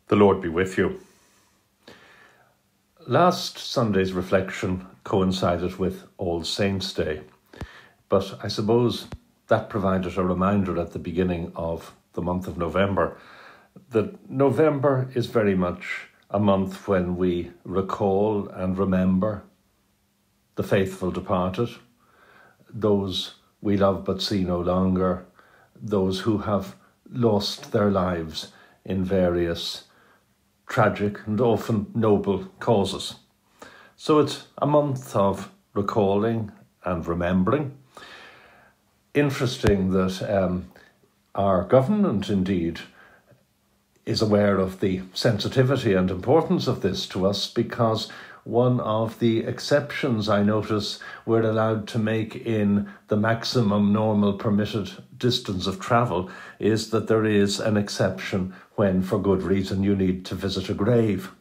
The Lord be with you. Last Sunday's reflection coincided with All Saints' Day, but I suppose that provided a reminder at the beginning of the month of November that November is very much a month when we recall and remember the faithful departed, those we love but see no longer, those who have lost their lives in various tragic and often noble causes. So it's a month of recalling and remembering. Interesting that our government indeed is aware of the sensitivity and importance of this to us, because one of the exceptions I notice we're allowed to make in the maximum normal permitted distance of travel is that there is an exception when, for good reason, you need to visit a grave.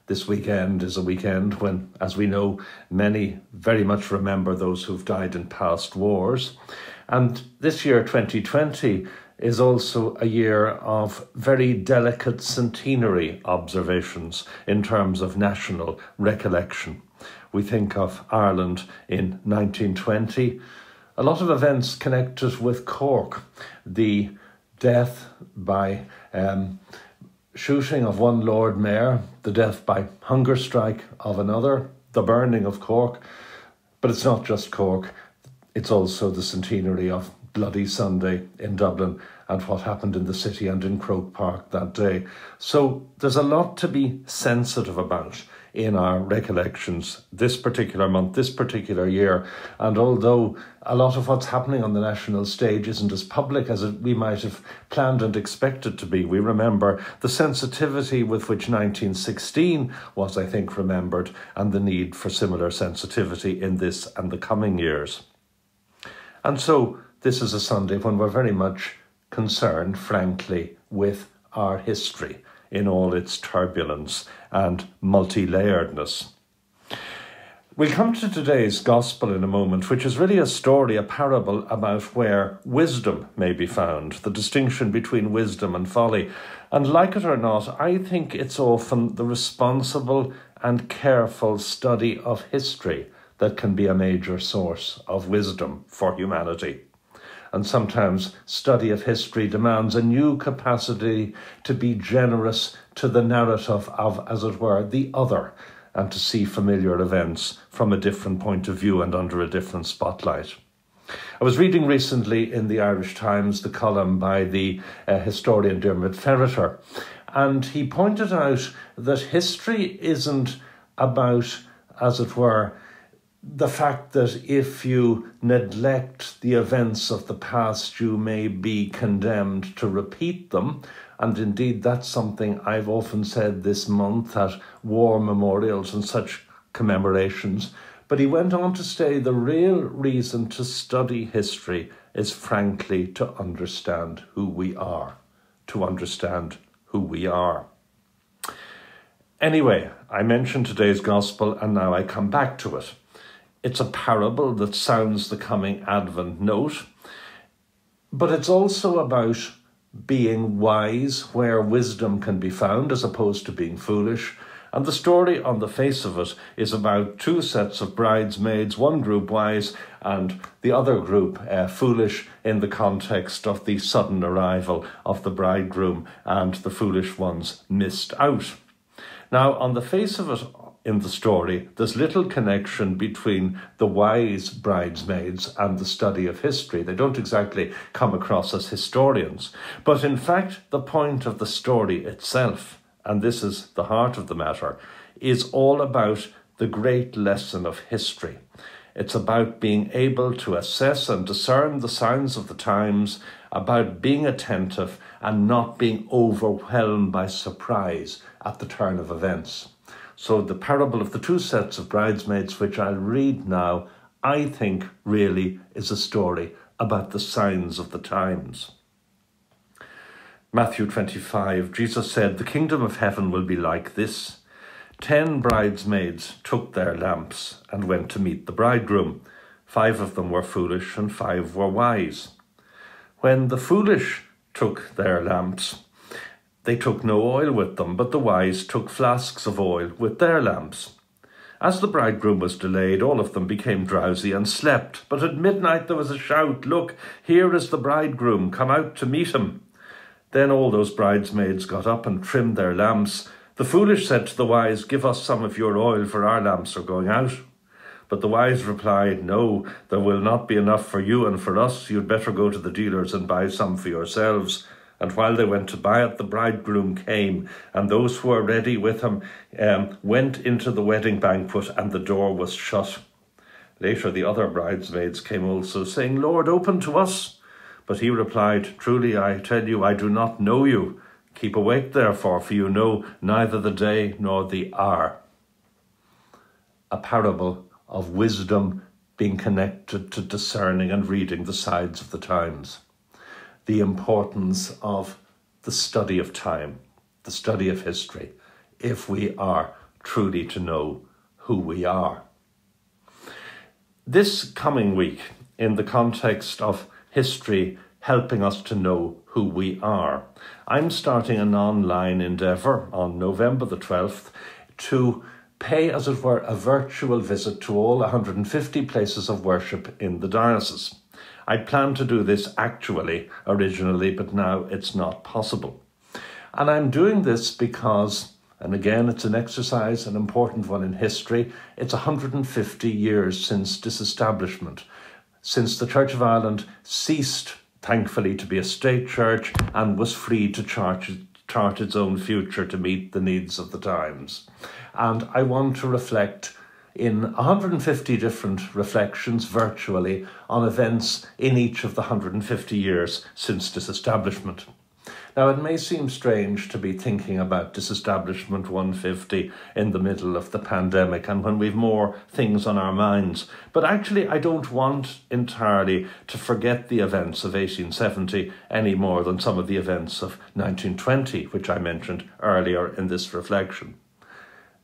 This weekend is a weekend when, as we know, many very much remember those who've died in past wars. And this year, 2020, is also a year of very delicate centenary observations in terms of national recollection. We think of Ireland in 1920, a lot of events connected with Cork, the death by shooting of one Lord Mayor, the death by hunger strike of another, the burning of Cork. But it's not just Cork, it's also the centenary of Bloody Sunday in Dublin and what happened in the city and in Croke Park that day. So there's a lot to be sensitive about in our recollections this particular month, this particular year. And although a lot of what's happening on the national stage isn't as public as we might have planned and expected to be, we remember the sensitivity with which 1916 was, I think, remembered, and the need for similar sensitivity in this and the coming years. And so this is a Sunday when we're very much concerned, frankly, with our history in all its turbulence and multi-layeredness. We'll come to today's gospel in a moment, which is really a story, a parable about where wisdom may be found, the distinction between wisdom and folly. And like it or not, I think it's often the responsible and careful study of history that can be a major source of wisdom for humanity. And sometimes study of history demands a new capacity to be generous to the narrative of, as it were, the other, and to see familiar events from a different point of view and under a different spotlight. I was reading recently in the Irish Times the column by the historian Dermot Ferreter, and he pointed out that history isn't about, as it were, the fact that if you neglect the events of the past, you may be condemned to repeat them. And indeed, that's something I've often said this month at war memorials and such commemorations. But he went on to say the real reason to study history is, frankly, to understand who we are. To understand who we are. Anyway, I mentioned today's gospel and now I come back to it. It's a parable that sounds the coming Advent note, but it's also about being wise where wisdom can be found as opposed to being foolish. And the story on the face of it is about two sets of bridesmaids, one group wise and the other group foolish in the context of the sudden arrival of the bridegroom, and the foolish ones missed out. Now, on the face of it, in the story, there's little connection between the wise bridesmaids and the study of history. They don't exactly come across as historians. But in fact, the point of the story itself, and this is the heart of the matter, is all about the great lesson of history. It's about being able to assess and discern the signs of the times, about being attentive and not being overwhelmed by surprise at the turn of events. So the parable of the two sets of bridesmaids, which I'll read now, I think really is a story about the signs of the times. Matthew 25, Jesus said, "The kingdom of heaven will be like this. 10 bridesmaids took their lamps and went to meet the bridegroom. 5 of them were foolish and 5 were wise. When the foolish took their lamps, They took no oil with them, but the wise took flasks of oil with their lamps. As the bridegroom was delayed, all of them became drowsy and slept. But at midnight there was a shout, "Look, here is the bridegroom, come out to meet him." Then all those bridesmaids got up and trimmed their lamps. The foolish said to the wise, "Give us some of your oil, for our lamps are going out." But the wise replied, "No, there will not be enough for you and for us. You'd better go to the dealers and buy some for yourselves." And while they went to buy it, the bridegroom came, and those who were ready with him went into the wedding banquet, and the door was shut. Later the other bridesmaids came also, saying, "Lord, open to us." But he replied, "Truly I tell you, I do not know you. Keep awake therefore, for you know neither the day nor the hour." A parable of wisdom being connected to discerning and reading the signs of the times. The importance of the study of time, the study of history, if we are truly to know who we are. This coming week, in the context of history helping us to know who we are, I'm starting an online endeavour on November the 12th to pay, as it were, a virtual visit to all 150 places of worship in the diocese. I planned to do this originally, but now it's not possible. And I'm doing this because, and again, it's an exercise, an important one in history, it's 150 years since disestablishment, since the Church of Ireland ceased, thankfully, to be a state church and was free to chart its own future to meet the needs of the times. And I want to reflect in 150 different reflections virtually on events in each of the 150 years since disestablishment. Now, it may seem strange to be thinking about disestablishment 150 in the middle of the pandemic and when we've more things on our minds, but actually I don't want entirely to forget the events of 1870 any more than some of the events of 1920, which I mentioned earlier in this reflection.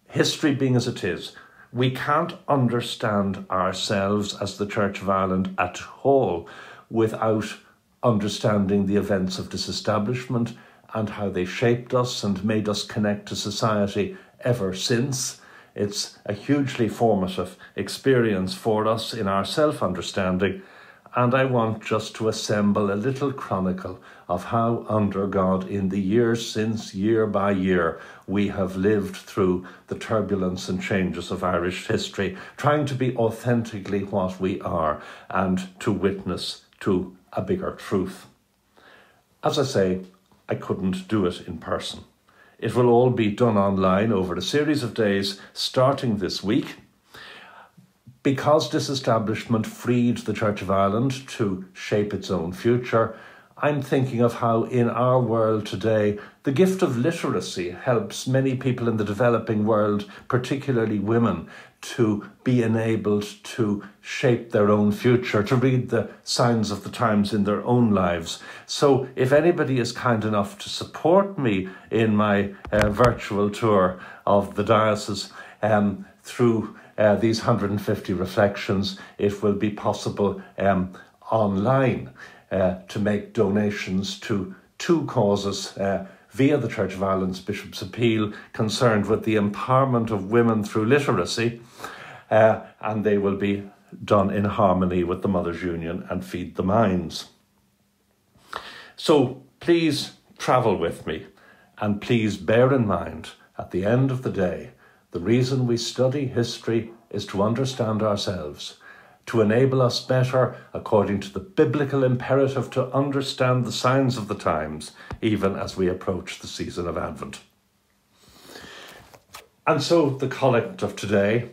History being as it is, we can't understand ourselves as the Church of Ireland at all without understanding the events of disestablishment and how they shaped us and made us connect to society ever since. It's a hugely formative experience for us in our self-understanding, and I want just to assemble a little chronicle of how under God in the years since, year by year, we have lived through the turbulence and changes of Irish history, trying to be authentically what we are and to witness to a bigger truth. As I say, I couldn't do it in person. It will all be done online over a series of days starting this week. Because disestablishment freed the Church of Ireland to shape its own future, I'm thinking of how in our world today, the gift of literacy helps many people in the developing world, particularly women, to be enabled to shape their own future, to read the signs of the times in their own lives. So if anybody is kind enough to support me in my virtual tour of the diocese through these 150 reflections, it will be possible online to make donations to two causes via the Church of Ireland's Bishop's Appeal concerned with the empowerment of women through literacy, and they will be done in harmony with the Mothers' Union and Feed the Minds. So please travel with me, and please bear in mind, at the end of the day, the reason we study history is to understand ourselves, to enable us better, according to the biblical imperative, to understand the signs of the times, even as we approach the season of Advent. And so the collect of today,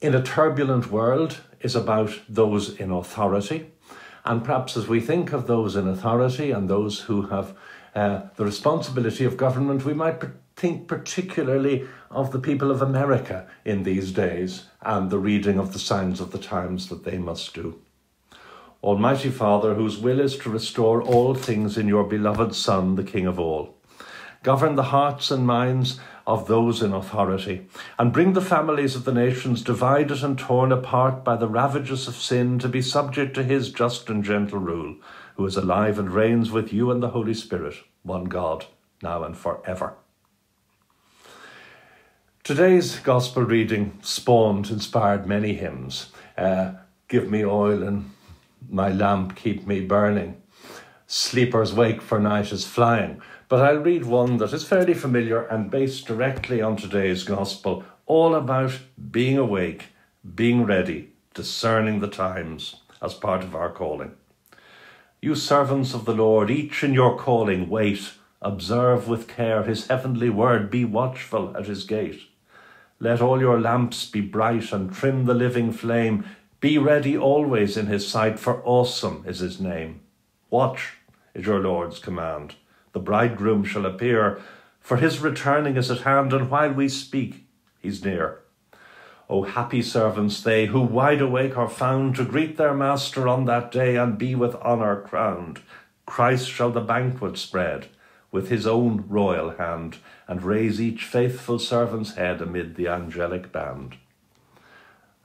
in a turbulent world, is about those in authority. And perhaps as we think of those in authority and those who have the responsibility of government, we might think particularly of the people of America in these days and the reading of the signs of the times that they must do. Almighty Father, whose will is to restore all things in your beloved Son, the King of all, govern the hearts and minds of those in authority, and bring the families of the nations divided and torn apart by the ravages of sin to be subject to his just and gentle rule, who is alive and reigns with you and the Holy Spirit, one God, now and forever. Today's Gospel reading inspired many hymns. Give me oil and my lamp keep me burning. Sleepers wake for night is flying. But I'll read one that is fairly familiar and based directly on today's Gospel, all about being awake, being ready, discerning the times as part of our calling. You servants of the Lord, each in your calling, wait, observe with care his heavenly word, be watchful at his gate. Let all your lamps be bright and trim the living flame. Be ready always in his sight, for awesome is his name. Watch is your Lord's command. The bridegroom shall appear, for his returning is at hand, and while we speak, he's near. O happy servants they, who wide awake are found to greet their master on that day and be with honour crowned. Christ shall the banquet spread with his own royal hand, and raise each faithful servant's head amid the angelic band.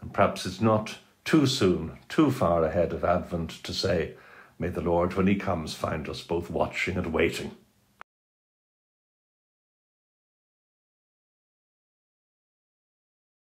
And perhaps it's not too soon, too far ahead of Advent to say, may the Lord, when he comes, find us both watching and waiting.